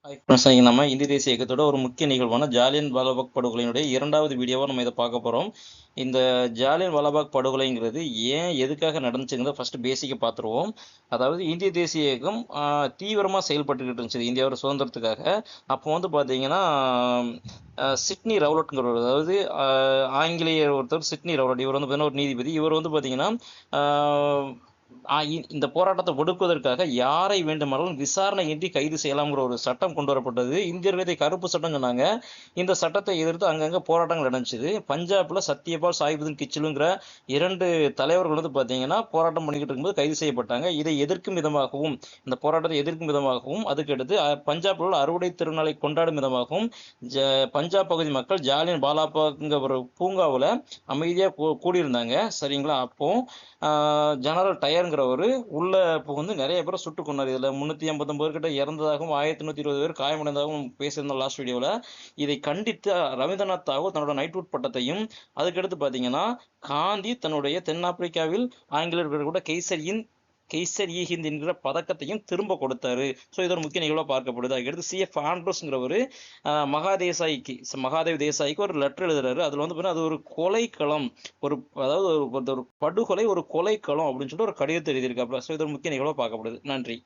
Friends, நம்ம இந்திய தேசிய இயக்கத்தோட ஒரு முக்கிய நிகழ்வான ஜாலியன் வாலாபாக் படுகொலையினுடைய 2வது வீடியோவை நம்ம இதை பார்க்க போகிறோம். இந்த ஜாலியன் வாலாபாக் படுகொலைங்கிறது ஏன் எதுக்காக நடந்துச்சுங்கிறத ஃபஸ்ட்டு பேசிக்காக பார்த்துருவோம். அதாவது இந்திய தேசிய இயக்கம் தீவிரமாக செயல்பட்டுக்கிட்டு இருந்துச்சு இந்தியாவோட சுதந்திரத்துக்காக. அப்போ வந்து பார்த்தீங்கன்னா சிட்னி ரவுலட்ங்கிறவர், அதாவது ஆங்கிலேயர் ஒருத்தர் சிட்னி ரவுலட், இவர் வந்து பார்த்தீங்கன்னா ஒரு நீதிபதி. இவர் வந்து பார்த்தீங்கன்னா இந்த போராட்டத்தை ஒடுக்குவதற்காக யாரை வேண்டுமானாலும் விசாரணையின்றி கைது செய்யலாம்ங்கிற ஒரு சட்டம் கொண்டு வரப்பட்டது. இந்தியர்கள் இதை கருப்பு சட்டம் சொன்னாங்க. இந்த சட்டத்தை எதிர்த்து அங்கங்கே போராட்டங்கள் நடந்துச்சு. பஞ்சாப்ல சத்யபால் சாஹிபுதீன் கிச்சிலுங்கிற 2 தலைவர்கள் வந்து பார்த்தீங்கன்னா போராட்டம் பண்ணிக்கிட்டு இருக்கும்போது கைது செய்யப்பட்டாங்க. இதை எதிர்க்கும் விதமாகவும், இந்த போராட்டத்தை எதிர்க்கும் விதமாகவும், அதுக்கடுத்து பஞ்சாப்ல உள்ள அறுவடை திருநாளை கொண்டாடும் விதமாகவும் பஞ்சாப் பகுதி மக்கள் ஜாலியன் வாலாபாக்ங்கிற ஒரு பூங்காவில் அமைதியாக கூடியிருந்தாங்க. சரிங்களா? அப்போ ஜெனரல் டயருங்கிறவர் உள்ள புகுந்து நிறைய பேரை சுட்டு கொண்டார். இதில் 359 கிட்ட இறந்ததாகவும் 1120 பேர் காயமடைந்ததாகவும் பேசியிருந்தோம் லாஸ்ட் வீடியோவில். இதை கண்டித்து ரவீந்திரநாத் தாகூர் தன்னோட நைட்வுட் பட்டத்தையும், அதுக்கடுத்து பார்த்தீங்கன்னா காந்தி தன்னுடைய தென்னாப்பிரிக்காவில் ஆங்கிலேயர்கள் கூட கெய்சர் இ ஹிந்த் என்கிற பதக்கத்தையும் திரும்ப கொடுத்தாரு. ஸோ இது ஒரு முக்கிய நிகழ்வாக பார்க்கப்படுது. அதுக்கடுத்து CF ஆண்ட்ரூஸ்ங்கிறவர் மகாதேவ் தேசாய்க்கு ஒரு லெட்டர் எழுதுறாரு. அதில் வந்து அது ஒரு கொலைக்களம், அதாவது ஒரு படுகொலை, ஒரு கொலைக்களம் அப்படின்னு சொல்லிட்டு ஒரு கடிதத்தை எழுதியிருக்காப்புல. ஸோ இது ஒரு முக்கிய நிகழ்வாக பார்க்கப்படுது. நன்றி.